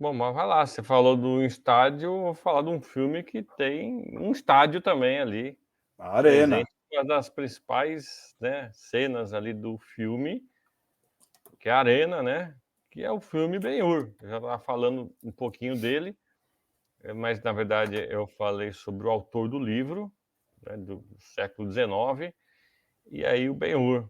Bom, mas vai lá, você falou do estádio, eu vou falar de um filme que tem um estádio também ali, A Arena. presente, uma das principais, né, cenas ali do filme, que é a Arena, né, que é o filme Ben-Hur. Eu já estava falando um pouquinho dele, mas na verdade eu falei sobre o autor do livro, né, do século XIX, e aí o Ben-Hur.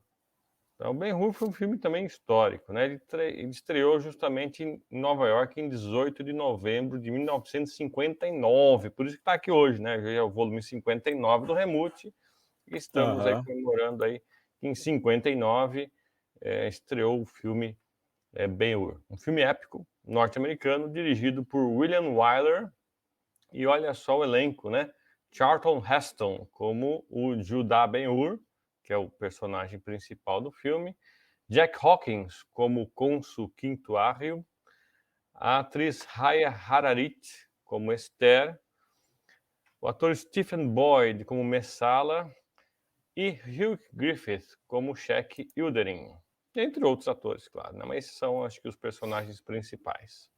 Então, Ben-Hur foi um filme também histórico, né, ele estreou justamente em Nova York em 18 de novembro de 1959, por isso que está aqui hoje, né, já é o volume 59 do Remute, e estamos aí Aham. comemorando aí que em 59, estreou o filme, Ben-Hur, um filme épico norte-americano dirigido por William Wyler, e olha só o elenco, né, Charlton Heston como o Judá Ben-Hur, que é o personagem principal do filme, Jack Hawkins como o cônsul Quinto Árrio, a atriz Raya Hararit como Esther, o ator Stephen Boyd como Messala e Hugh Griffith como Shek Ilderin, entre outros atores, claro, né? Mas esses são, acho que, os personagens principais.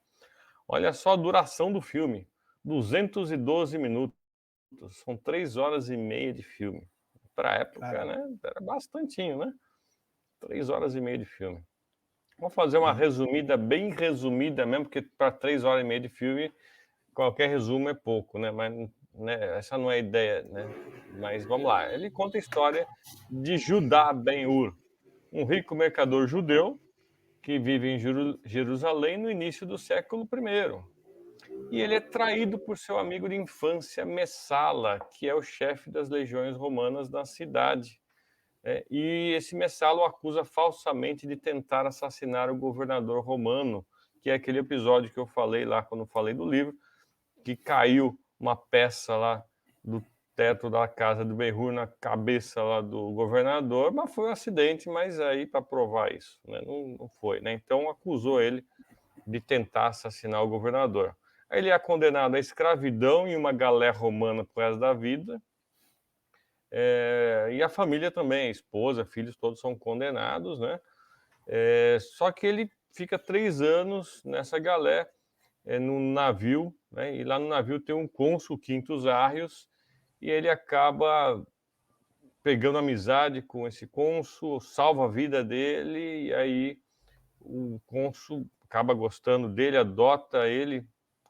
Olha só a duração do filme, 212 minutos, são 3 horas e meia de filme. Para a época, Caramba. né, era bastantinho, né? 3 horas e meia de filme. Vamos fazer uma E resumida, bem resumida mesmo, porque para 3 horas e meia de filme, qualquer resumo é pouco, né? Mas, né, essa não é a ideia, né? Mas vamos lá. Ele conta a história de Judá Ben-Hur, um rico mercador judeu que vive em Jerusalém no início do século I. E ele é traído por seu amigo de infância, Messala, que é o chefe das legiões romanas na cidade. E esse Messala o acusa falsamente de tentar assassinar o governador romano, que é aquele episódio que eu falei lá quando falei do livro, que caiu uma peça lá do teto da casa do Ben-Hur na cabeça lá do governador, mas foi um acidente, mas aí para provar isso, né? Não foi, né? Então acusou ele de tentar assassinar o governador. Aí ele é condenado à escravidão em uma galé romana pro resto da vida, e a família também, a esposa, filhos, todos são condenados, né? Só que ele fica 3 anos nessa galé, num navio, né? E lá no navio tem um cônsul Quintus Arrius, e ele acaba pegando amizade com esse cônsul, salva a vida dele, e aí o cônsul acaba gostando dele, adota ele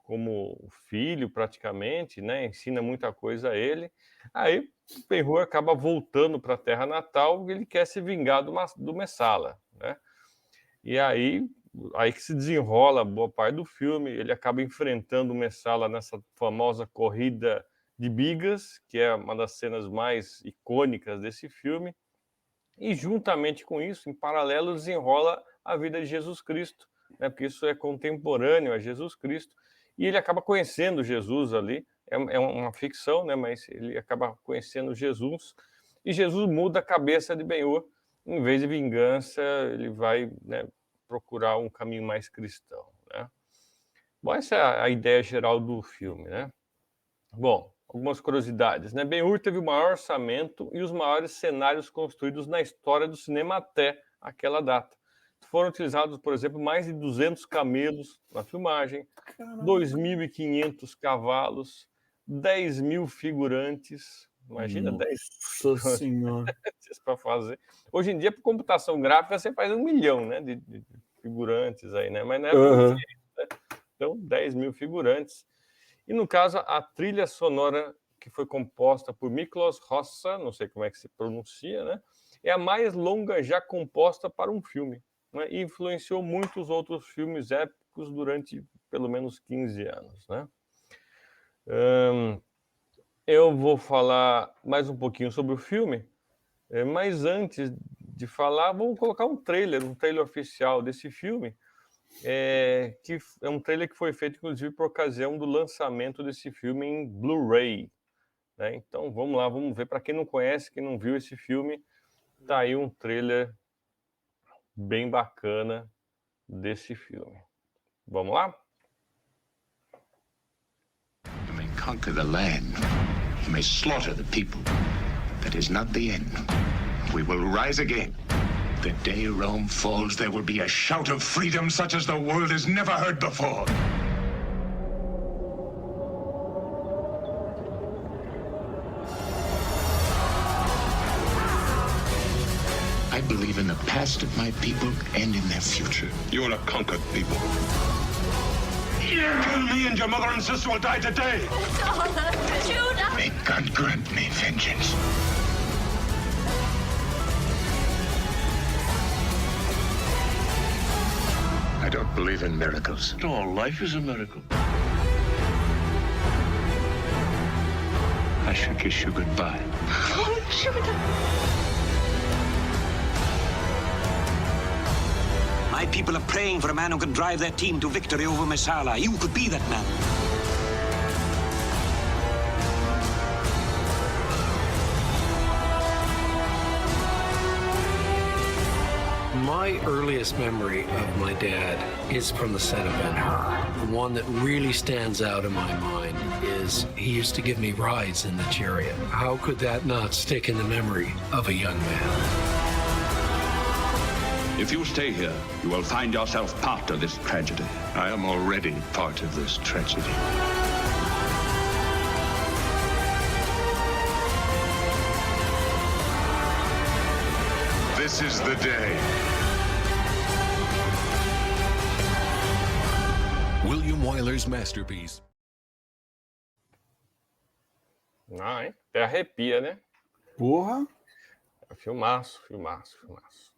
como filho praticamente, né? Ensina muita coisa a ele. Aí o Ben-Hur acaba voltando para a terra natal, ele quer se vingar do Messala, né? E aí que se desenrola boa parte do filme, ele acaba enfrentando o Messala nessa famosa corrida de bigas, que é uma das cenas mais icônicas desse filme, e juntamente com isso, em paralelo, desenrola a vida de Jesus Cristo, né? Porque isso é contemporâneo a Jesus Cristo, e ele acaba conhecendo Jesus ali, é uma ficção, né? Mas ele acaba conhecendo Jesus, e Jesus muda a cabeça de Ben-Hur, em vez de vingança, ele vai, né, procurar um caminho mais cristão, né? Bom, essa é a ideia geral do filme, né? Bom, algumas curiosidades, né? Ben-Hur teve o maior orçamento e os maiores cenários construídos na história do cinema até aquela data. Foram utilizados, por exemplo, mais de 200 camelos na filmagem, caraca. 2.500 cavalos, 10.000 figurantes. Imagina 10 Nossa senhora. figurantes para fazer. Hoje em dia, por computação gráfica, você faz 1 milhão, né, de figurantes aí, né? Mas na época não Aham. tinha isso, né? Então, 10.000 figurantes. E no caso, a trilha sonora que foi composta por Miklos Hossa, não sei como é que se pronuncia, né? É a mais longa já composta para um filme, né? E influenciou muitos outros filmes épicos durante pelo menos 15 anos, né? Eu vou falar mais um pouquinho sobre o filme, mas antes de falar, vamos colocar um trailer oficial desse filme, que é um trailer que foi feito, inclusive, por ocasião do lançamento desse filme em Blu-ray, né? Então vamos lá, vamos ver. Para quem não conhece, quem não viu esse filme, tá aí um trailer bem bacana desse filme. Vamos lá? You may conquer the land. You may slaughter the people. That is not the end. We will rise again. The day Rome falls, there will be a shout of freedom such as the world has never heard before. believe in the past of my people and in their future. You are a conquered people. Kill me and your mother and sister will die today. Judah! May God grant me vengeance. I don't believe in miracles. No, life is a miracle. I should kiss you goodbye. Oh, Judah! My people are praying for a man who can drive their team to victory over Messala. You could be that man. My earliest memory of my dad is from the set of Ben-Hur. The one that really stands out in my mind is he used to give me rides in the chariot. How could that not stick in the memory of a young man? If you stay here, you will find yourself part of this tragedy. I am already part of this tragedy. This is the day. William Wyler's masterpiece. Ah, hein? Até arrepia, né? Porra, Filmaço, filmaço, filmaço.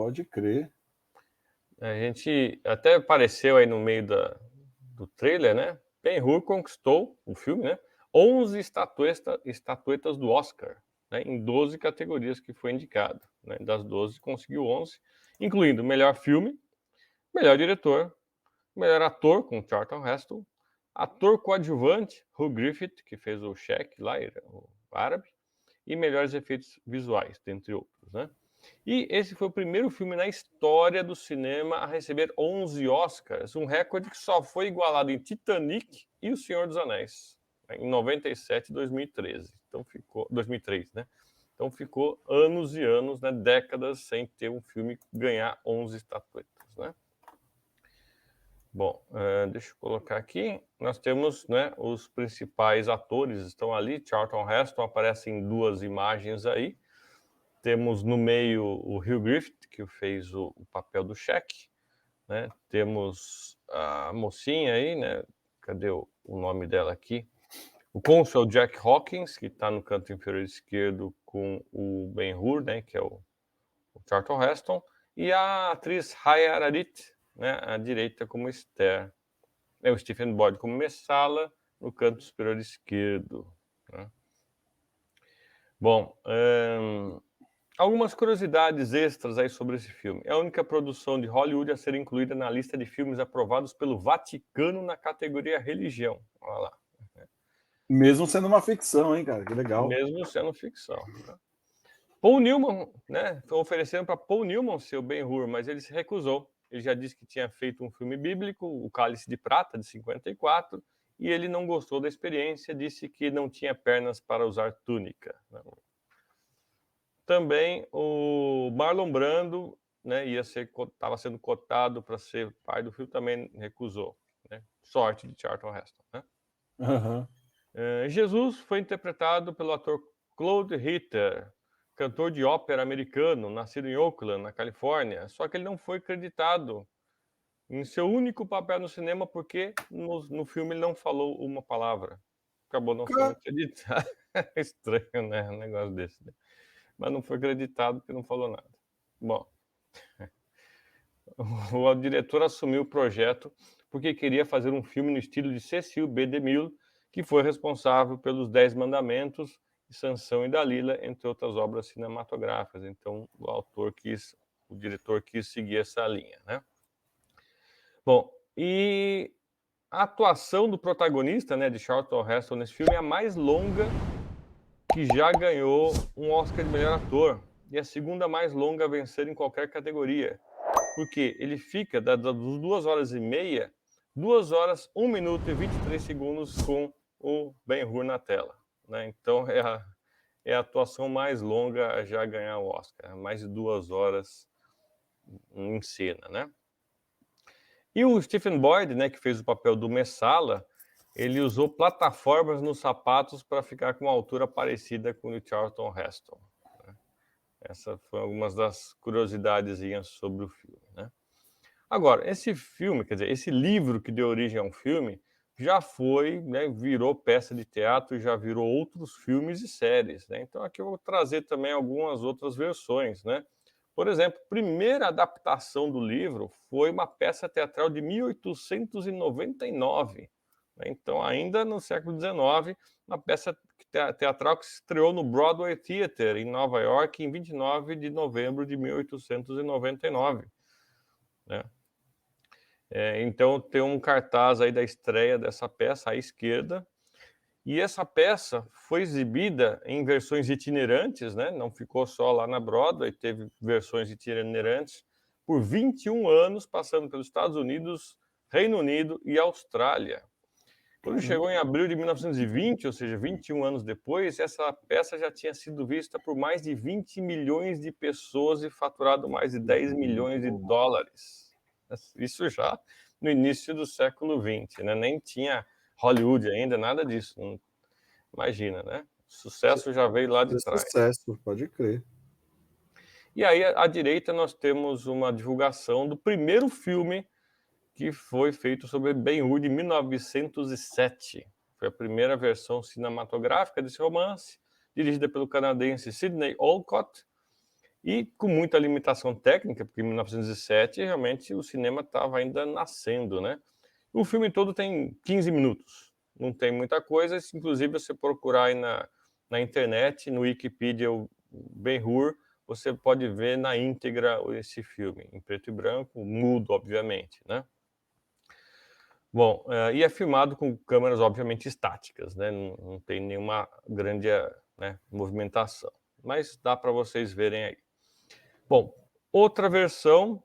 pode crer. A gente até apareceu aí no meio do trailer, né? Ben-Hur conquistou o filme, né? 11 estatuetas do Oscar, né? Em 12 categorias que foi indicado, né? Das 12 conseguiu 11, incluindo melhor filme, melhor diretor, melhor ator com Charlton Heston, ator coadjuvante Hugh Griffith, que fez o Shaq lá, o árabe, e melhores efeitos visuais, dentre outros, né? E esse foi o primeiro filme na história do cinema a receber 11 Oscars, um recorde que só foi igualado em Titanic e O Senhor dos Anéis, em 97 e 2013. Então ficou 2003, né? Então ficou anos e anos, né, décadas sem ter um filme ganhar 11 estatuetas, né? Bom, deixa eu colocar aqui. Nós temos, né, os principais atores estão ali. Charlton Heston aparece em duas imagens aí. Temos no meio o Hugh Griffith, que fez o papel do Shaq, né? Temos a mocinha aí, né? Cadê o nome dela aqui? O cônsul Jack Hawkins, que está no canto inferior esquerdo com o Ben-Hur, né? Que é o Charlton Heston. E a atriz Raya Ararit, né? À direita como Esther. O Stephen Boyd como Messala, no canto superior esquerdo, né? Bom, algumas curiosidades extras aí sobre esse filme. É a única produção de Hollywood a ser incluída na lista de filmes aprovados pelo Vaticano na categoria religião. Olha lá. Mesmo sendo uma ficção, hein, cara? Que legal. Mesmo sendo ficção. Né? Paul Newman, né? Oferecendo para Paul Newman ser o Ben-Hur, mas ele se recusou. Ele já disse que tinha feito um filme bíblico, O Cálice de Prata, de 54, e ele não gostou da experiência, disse que não tinha pernas para usar túnica. Né? Também o Marlon Brando, né, estava sendo cotado para ser pai do filme, também recusou. Né? Sorte de Charlton Heston. Né? Uhum. Jesus foi interpretado pelo ator Claude Ritter, cantor de ópera americano, nascido em Oakland, na Califórnia, só que ele não foi creditado em seu único papel no cinema porque no filme ele não falou uma palavra. Acabou não sendo acreditado. Estranho, né? Um negócio desse. Né? Mas não foi acreditado porque não falou nada. Bom, o diretor assumiu o projeto porque queria fazer um filme no estilo de Cecil B. DeMille, que foi responsável pelos 10 Mandamentos, Sansão e Dalila, entre outras obras cinematográficas. Então, o diretor quis seguir essa linha, né? Bom, e a atuação do protagonista, né, de Charlton Heston nesse filme é a mais longa que já ganhou um Oscar de melhor ator e a segunda mais longa a vencer em qualquer categoria, porque ele fica das 2 horas e meia, 2 horas, 1 minuto e 23 segundos com o Ben-Hur na tela, né? Então é a atuação mais longa a já ganhar o Oscar, mais de 2 horas em cena, né? E o Stephen Boyd, né, que fez o papel do Messala, ele usou plataformas nos sapatos para ficar com uma altura parecida com o Charlton Heston. Né? Essa foi algumas das curiosidadezinhas sobre o filme, né? Agora, esse filme, quer dizer, esse livro que deu origem ao filme, já foi, né, virou peça de teatro, já virou outros filmes e séries, né? Então aqui eu vou trazer também algumas outras versões, né? Por exemplo, a primeira adaptação do livro foi uma peça teatral de 1899, né? Então ainda no século XIX, uma peça teatral que se estreou no Broadway Theater, em Nova York, em 29 de novembro de 1899, né? Então tem um cartaz aí da estreia dessa peça à esquerda, e essa peça foi exibida em versões itinerantes, né? Não ficou só lá na Broadway, teve versões itinerantes por 21 anos, passando pelos Estados Unidos, Reino Unido e Austrália. Quando chegou em abril de 1920, ou seja, 21 anos depois, essa peça já tinha sido vista por mais de 20 milhões de pessoas e faturado mais de 10 milhões de dólares. Isso já no início do século XX, né? Nem tinha Hollywood ainda, nada disso. Imagina, né? O sucesso já veio lá de trás. Sucesso, pode crer. E aí, à direita, nós temos uma divulgação do primeiro filme que foi feito sobre Ben-Hur, de 1907. Foi a primeira versão cinematográfica desse romance, dirigida pelo canadense Sidney Olcott, e com muita limitação técnica, porque em 1907 realmente o cinema estava ainda nascendo, né? O filme todo tem 15 minutos, não tem muita coisa, inclusive você procurar aí na internet, no Wikipedia, o Ben-Hur, você pode ver na íntegra esse filme, em preto e branco, mudo, obviamente, né? Bom, e é filmado com câmeras, obviamente, estáticas, né? Não tem nenhuma grande, né, movimentação, mas dá para vocês verem aí. Bom, outra versão,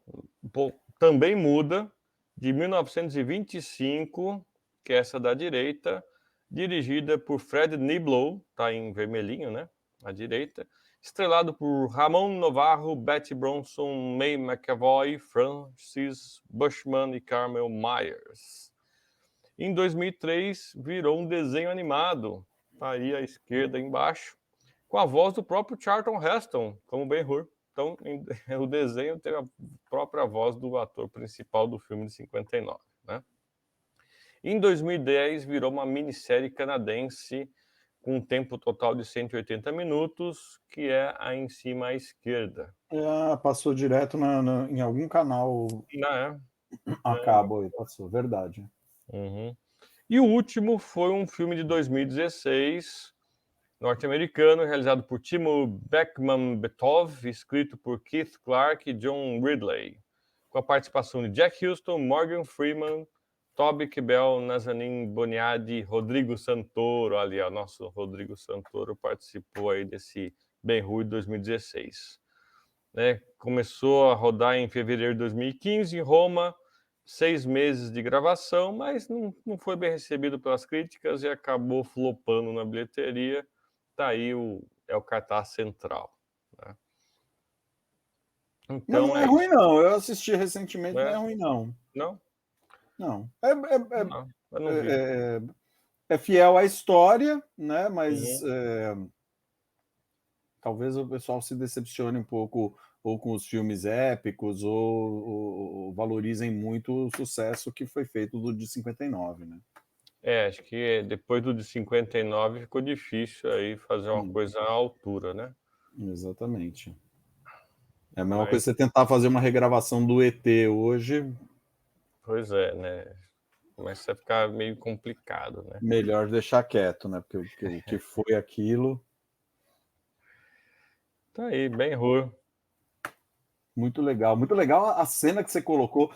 também muda, de 1925, que é essa da direita, dirigida por Fred Niblo, tá em vermelhinho, né, à direita, estrelado por Ramon Novarro, Betty Bronson, May McAvoy, Francis Bushman e Carmel Myers. Em 2003, virou um desenho animado, tá aí à esquerda embaixo, com a voz do próprio Charlton Heston, como Ben-Hur. Então, o desenho teve a própria voz do ator principal do filme de 59, né? Em 2010, virou uma minissérie canadense com um tempo total de 180 minutos, que é aí em cima à esquerda. Passou direto em algum canal a cabo aí, passou, verdade. Uhum. E o último foi um filme de 2016, norte-americano, realizado por Timo Beckman-Betov, escrito por Keith Clark e John Ridley, com a participação de Jack Huston, Morgan Freeman, Toby Kebbell, Nazanin Boniadi, Rodrigo Santoro. Ali, o nosso Rodrigo Santoro participou aí desse Ben-Hur de 2016. Né? Começou a rodar em fevereiro de 2015 em Roma, 6 meses de gravação, mas não foi bem recebido pelas críticas e acabou flopando na bilheteria. Tá aí o cartaz central, né? Então, não é ruim, não. Eu assisti recentemente, não é ruim, não. Não? Não. Não, eu não vi. É fiel à história, né? Mas talvez o pessoal se decepcione um pouco ou com os filmes épicos ou valorizem muito o sucesso que foi feito do de 59, né? Acho que depois do de 59 ficou difícil aí fazer uma coisa à altura, né? Exatamente. É a mesma coisa você tentar fazer uma regravação do ET hoje. Pois é, né? Começa a ficar meio complicado, né? Melhor deixar quieto, né? Porque o que foi aquilo... Tá aí, Ben-Hur. Muito legal. Muito legal a cena que você colocou,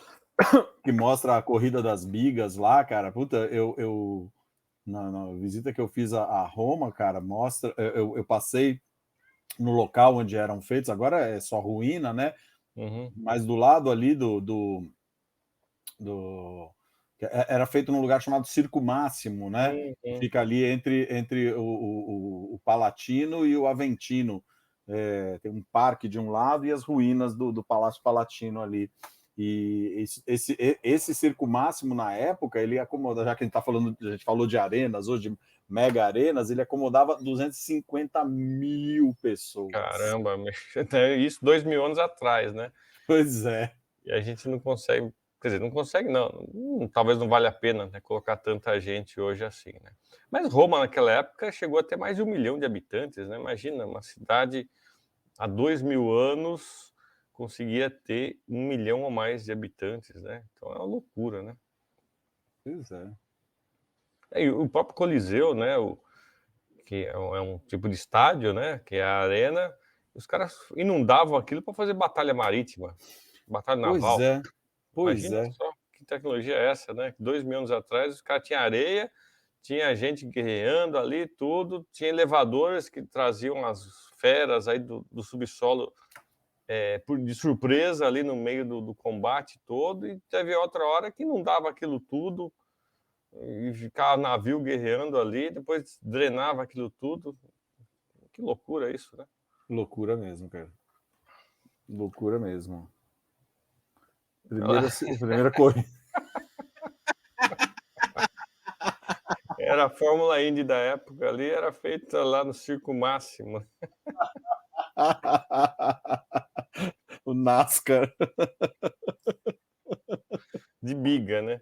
que mostra a corrida das bigas lá, cara. Puta, eu na visita que eu fiz a Roma, cara, mostra... Eu passei no local onde eram feitos, agora é só ruína, né? Uhum. Mas do lado ali era feito num lugar chamado Circo Máximo, né? Fica ali entre o Palatino e o Aventino. Tem um parque de um lado e as ruínas do Palácio Palatino ali. E esse circo máximo na época, ele acomoda, já que a gente falou de arenas, hoje de mega arenas, ele acomodava 250 mil pessoas. Caramba, isso 2.000 anos atrás, né? Pois é. E a gente não consegue, quer dizer, não consegue não, talvez não valha a pena, né, colocar tanta gente hoje assim, né? Mas Roma naquela época chegou a ter mais de 1 milhão de habitantes, né? Imagina, uma cidade há 2.000 anos conseguia ter 1 milhão ou mais de habitantes, né? Então é uma loucura, né? Pois é. E o próprio Coliseu, né? Que é um tipo de estádio, né? Que é a arena. Os caras inundavam aquilo para fazer batalha marítima, batalha naval. Pois é. Pois Imagina é. só que tecnologia é essa, né? 2.000 anos atrás, os caras tinham areia, tinha gente guerreando ali, tudo, tinha elevadores que traziam as feras aí do subsolo de surpresa ali no meio do combate todo, e teve outra hora que não dava aquilo tudo, e ficava navio guerreando ali, depois drenava aquilo tudo. Que loucura isso, né? Loucura mesmo, cara. Loucura mesmo. Primeira corrida. Era a Fórmula Indy da época ali, era feita lá no Circo Máximo. O NASCAR. De biga, né?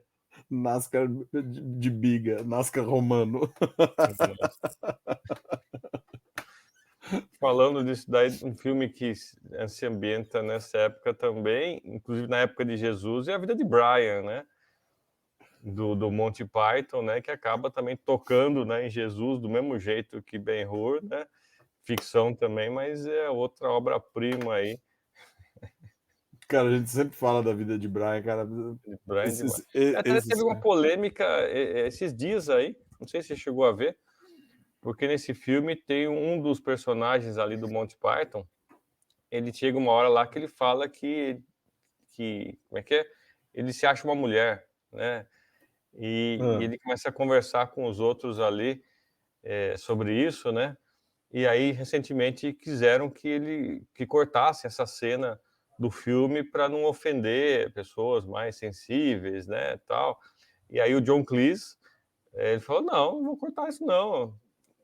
NASCAR de biga, NASCAR romano. Falando disso daí, um filme que se ambienta nessa época também, inclusive na época de Jesus, é A Vida de Brian, né? Do Monty Python, né? Que acaba também tocando, né, em Jesus do mesmo jeito que Ben-Hur, né? Ficção também, mas é outra obra-prima aí. Cara, a gente sempre fala da Vida de Brian, cara. Brian até teve uma polêmica esses dias aí, não sei se você chegou a ver, porque nesse filme tem um dos personagens ali do Monty Python, ele chega uma hora lá que ele fala que como é que é? Ele se acha uma mulher, né? E ele começa a conversar com os outros ali sobre isso, né? E aí, recentemente, quiseram que cortasse essa cena do filme para não ofender pessoas mais sensíveis, né, tal. E aí o John Cleese, ele falou, não vou cortar isso não,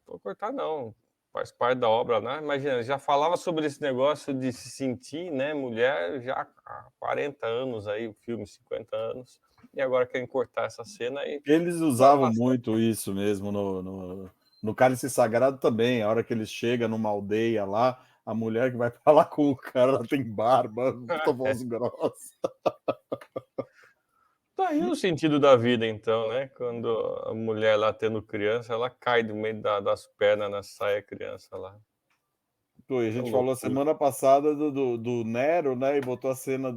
vou cortar não, faz parte da obra, né? Imagina, já falava sobre esse negócio de se sentir, né, mulher já há 40 anos aí, o filme, 50 anos, e agora querem cortar essa cena aí. Eles usavam muito isso mesmo no Cálice Sagrado também, a hora que eles chegam numa aldeia lá, a mulher que vai falar com o cara, ela tem barba, puta voz grossa. Tá aí o sentido da vida, então, né? Quando a mulher lá tendo criança, ela cai do meio das pernas na saia criança lá. Pô, a gente falou semana passada do Nero, né? E botou a cena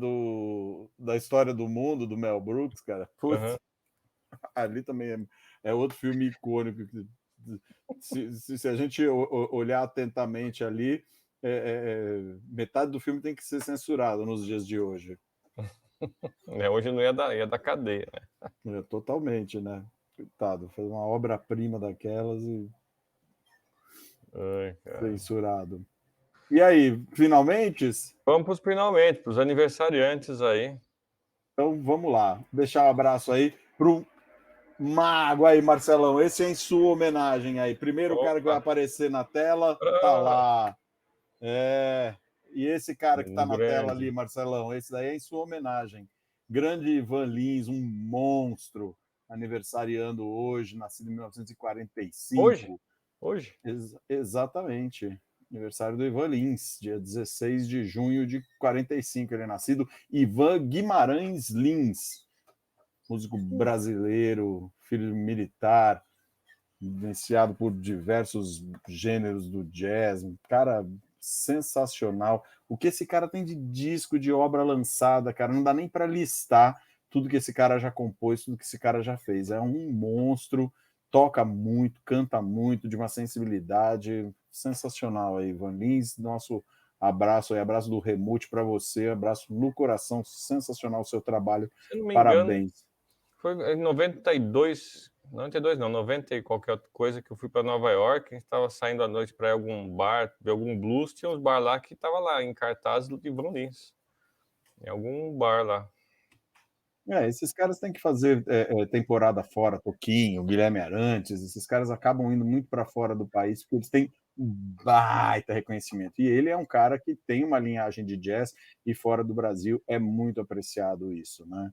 da História do Mundo, do Mel Brooks, cara. Putz, ali também é outro filme icônico. Se a gente olhar atentamente ali, metade do filme tem que ser censurado nos dias de hoje. Hoje não ia dar cadeia, né? Totalmente, né? Coitado, fez uma obra-prima daquelas e censurado. E aí, finalmente? Vamos para os finalmente, para os aniversariantes aí. Então vamos lá, deixar um abraço aí pro Mago aí, Marcelão. Esse é em sua homenagem aí. Primeiro cara que vai aparecer na tela, tá lá. E esse cara que tá na tela ali, Marcelão, esse daí é em sua homenagem. Grande Ivan Lins, um monstro, aniversariando hoje, nascido em 1945. Hoje? Exatamente. Aniversário do Ivan Lins, dia 16 de junho de 45, ele é nascido. Ivan Guimarães Lins, músico brasileiro, filho militar, influenciado por diversos gêneros do jazz, cara sensacional. O que esse cara tem de disco, de obra lançada, cara, não dá nem para listar tudo que esse cara já compôs, tudo que esse cara já fez. É um monstro, toca muito, canta muito, de uma sensibilidade sensacional aí, Ivan Lins. Nosso abraço aí, abraço do Remute para você, abraço no coração, sensacional o seu trabalho, parabéns. Foi em 92, 92 não, 90 e qualquer outra coisa, que eu fui para Nova York, a gente estava saindo à noite para algum bar, ver algum blues, tinha uns bar lá que estava lá em cartaz do Ivan Lins, em algum bar lá. Esses caras têm que fazer temporada fora, Toquinho, Guilherme Arantes, esses caras acabam indo muito para fora do país porque eles têm um baita reconhecimento. E ele é um cara que tem uma linhagem de jazz e fora do Brasil é muito apreciado isso, né?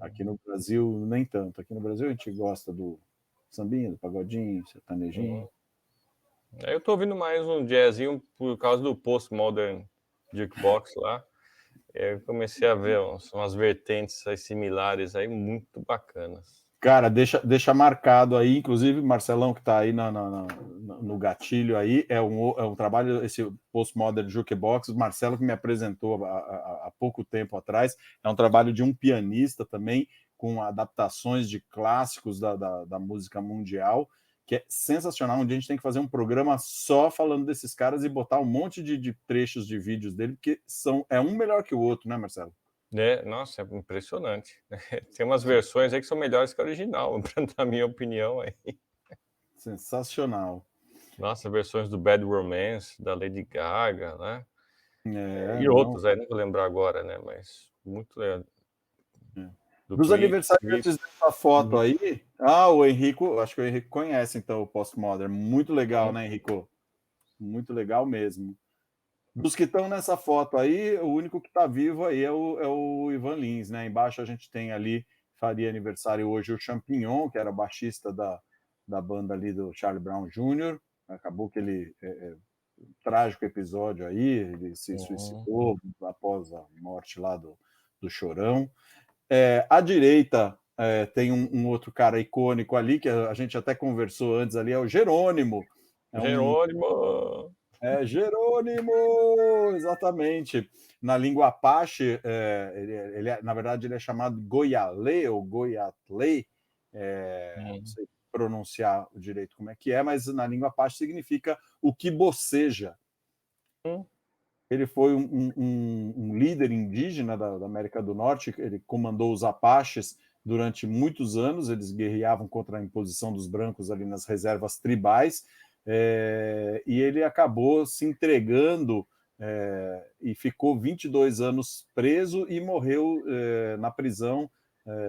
Aqui no Brasil, nem tanto. Aqui no Brasil a gente gosta do sambinha, do pagodinho, sertanejinho. Eu tô ouvindo mais um jazzinho por causa do Postmodern Jukebox lá. Eu comecei a ver umas vertentes aí similares aí muito bacanas. Cara, deixa marcado aí, inclusive, Marcelão, que está aí no gatilho aí, é um trabalho, esse Postmodern Jukebox, o Marcelo que me apresentou há pouco tempo atrás, é um trabalho de um pianista também, com adaptações de clássicos da música mundial, que é sensacional, onde a gente tem que fazer um programa só falando desses caras e botar um monte de trechos de vídeos dele, porque é um melhor que o outro, né, Marcelo? Nossa, é impressionante. Tem umas versões aí que são melhores que a original, na minha opinião. Aí. Sensacional. Nossa, versões do Bad Romance, da Lady Gaga, né? E outros aí, não vou lembrar agora, né? Mas muito legal. Dos aniversariantes dessa foto aí, o Henrico, acho que o Henrico conhece, então, o Postmodern. Muito legal, né, Henrico? Muito legal mesmo. Dos que estão nessa foto aí, o único que está vivo aí é o Ivan Lins, né? Embaixo a gente tem ali, faria aniversário hoje o Champignon, que era baixista da banda ali do Charlie Brown Jr. Acabou que ele... trágico episódio aí, ele se suicidou após a morte lá do Chorão. À direita tem um outro cara icônico ali, que a gente até conversou antes ali, é o Jerônimo. Jerônimo! Exatamente. Na língua Apache, na verdade, ele é chamado Goialê ou Goiatlê, não sei pronunciar direito como é que é, mas na língua Apache significa o que boceja. Ele foi um líder indígena da América do Norte, ele comandou os Apaches durante muitos anos, eles guerreavam contra a imposição dos brancos ali nas reservas tribais, e ele acabou se entregando e ficou 22 anos preso e morreu na prisão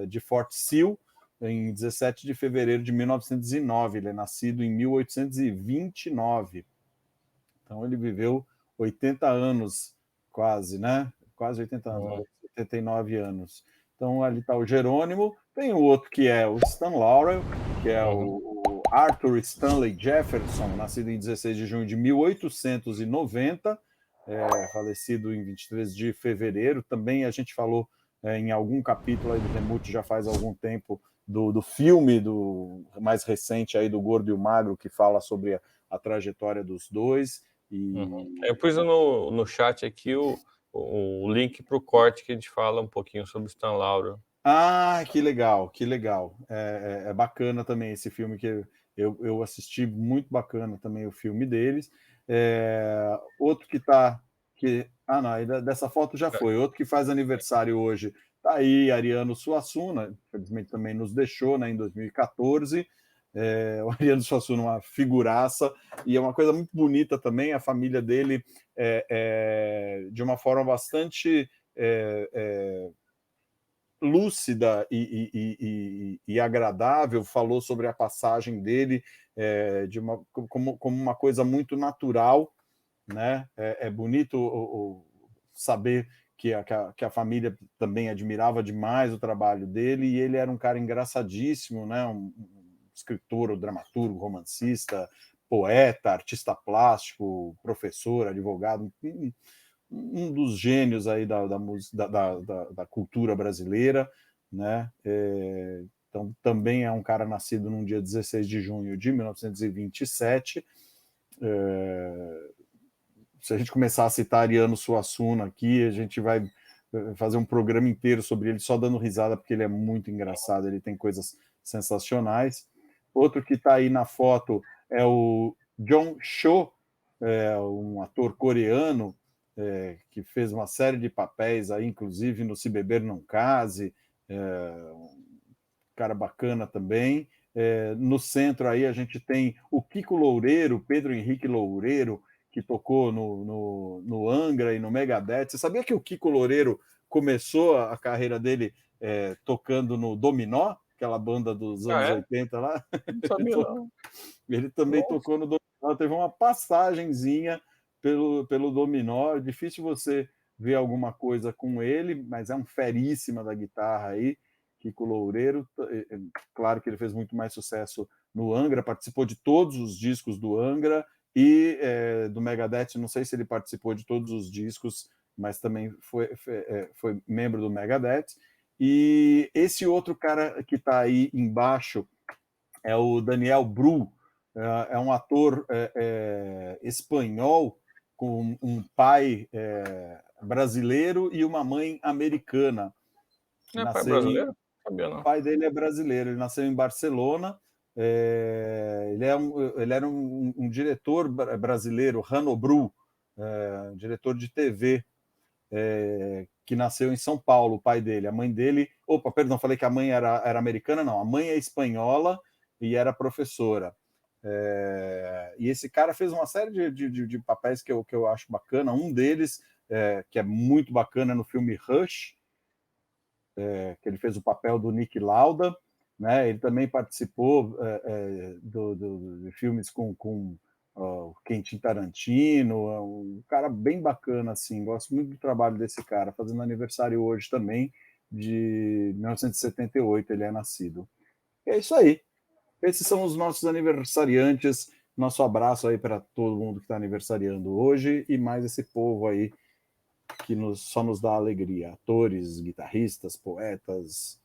de Fort Sill em 17 de fevereiro de 1909. Ele é nascido em 1829. Então ele viveu 80 anos quase, né? Quase 80 anos, 89 anos. Então ali está o Jerônimo. Tem o outro que é o Stan Laurel, que é o Arthur Stanley Jefferson, nascido em 16 de junho de 1890, falecido em 23 de fevereiro. Também a gente falou em algum capítulo aí do Remute já faz algum tempo do filme mais recente aí do Gordo e o Magro, que fala sobre a trajetória dos dois. Eu pus no chat aqui o link para o corte que a gente fala um pouquinho sobre Stan Laurel. Que legal, que legal. É bacana também esse filme que eu assisti, muito bacana também o filme deles. Outro que tá... não, dessa foto já foi. Outro que faz aniversário hoje, tá aí, Ariano Suassuna, infelizmente também nos deixou, né, em 2014. O Ariano Suassuna, uma figuraça, e é uma coisa muito bonita também, a família dele, de uma forma bastante lúcida e agradável, falou sobre a passagem dele como uma coisa muito natural, né? É bonito saber que a família também admirava demais o trabalho dele, e ele era um cara engraçadíssimo, né? Um escritor, dramaturgo, romancista, poeta, artista plástico, professor, advogado, um dos gênios aí da cultura brasileira, né? Então, também é um cara nascido num dia 16 de junho de 1927. Se a gente começar a citar Ariano Suassuna aqui, a gente vai fazer um programa inteiro sobre ele, só dando risada, porque ele é muito engraçado, ele tem coisas sensacionais. Outro que está aí na foto é o Jong Cho, um ator coreano, que fez uma série de papéis aí, inclusive no Se Beber Não Case, um cara bacana também. No centro aí a gente tem o Kiko Loureiro, Pedro Henrique Loureiro, que tocou no Angra e no Megadeth. Você sabia que o Kiko Loureiro começou a carreira dele tocando no Dominó, aquela banda dos anos 80 lá. Não sabia, não. Ele também tocou no Dominó, teve uma passagenzinha pelo Dominó. É difícil você ver alguma coisa com ele, mas é um feríssima da guitarra aí, Kiko Loureiro. Claro que ele fez muito mais sucesso no Angra, participou de todos os discos do Angra e do Megadeth. Não sei se ele participou de todos os discos, mas também foi membro do Megadeth. E esse outro cara que está aí embaixo é o Daniel Bru, é um ator espanhol com um pai brasileiro e uma mãe americana. Pai brasileiro? Sabia, não. O pai dele é brasileiro, ele nasceu em Barcelona. Ele era um diretor brasileiro, Rano Bru, diretor de TV, que nasceu em São Paulo, o pai dele. A mãe dele... Opa, perdão, falei que a mãe era americana? Não, a mãe é espanhola e era professora. E esse cara fez uma série de papéis que eu acho bacana. Um deles, que é muito bacana, no filme Rush, que ele fez o papel do Nick Lauda, né? Ele também participou de filmes com Quentin Tarantino, um cara bem bacana, assim. Gosto muito do trabalho desse cara, fazendo aniversário hoje também, de 1978, ele é nascido. É isso aí. Esses são os nossos aniversariantes. Nosso abraço aí para todo mundo que está aniversariando hoje e mais esse povo aí que só nos dá alegria. Atores, guitarristas, poetas.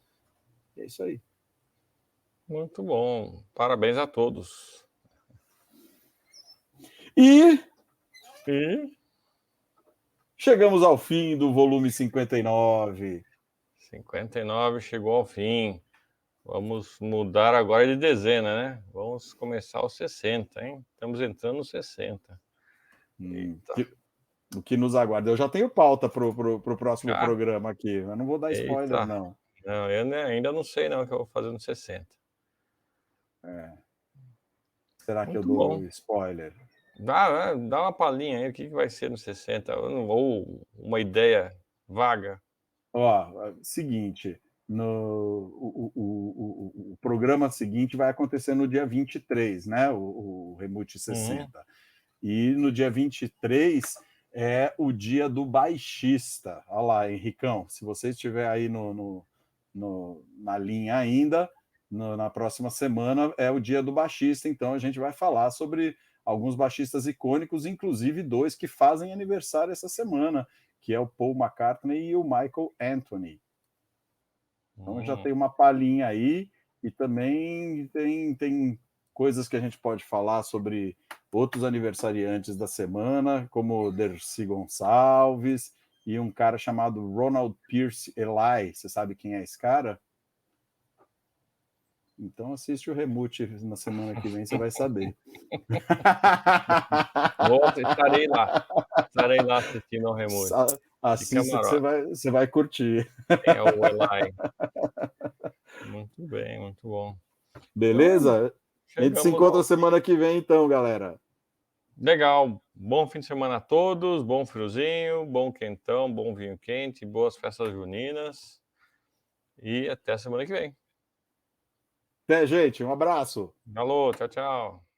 É isso aí. Muito bom. Parabéns a todos. E chegamos ao fim do volume 59. 59 chegou ao fim. Vamos mudar agora de dezena, né? Vamos começar os 60, hein? Estamos entrando nos 60. O que nos aguarda. Eu já tenho pauta para o próximo programa aqui. Eu não vou dar spoiler, não. Não, eu ainda não sei não o que eu vou fazer nos 60. Será que eu dou spoiler? Dá uma palhinha aí, o que vai ser nos 60? Ou uma ideia vaga. Seguinte, o programa seguinte vai acontecer no dia 23, né? O Remute 60. E no dia 23 é o dia do baixista. Olha lá, Henricão, se você estiver aí na linha ainda, na próxima semana é o dia do baixista, então a gente vai falar sobre alguns baixistas icônicos, inclusive 2 que fazem aniversário essa semana, que é o Paul McCartney e o Michael Anthony. Então já tem uma palhinha aí, e também tem coisas que a gente pode falar sobre outros aniversariantes da semana, como Dercy Gonçalves e um cara chamado Ronald Pierce Eli. Você sabe quem é esse cara? Então assiste o Remute na semana que vem, você vai saber. Estarei lá assistindo ao Remute. Assista que você vai curtir. É o Eli. Muito bem, muito bom. Beleza? A gente se encontra semana que vem, então, galera. Legal. Bom fim de semana a todos, bom friozinho, bom quentão, bom vinho quente, boas festas juninas. E até a semana que vem. Até, gente. Um abraço. Alô, tchau, tchau.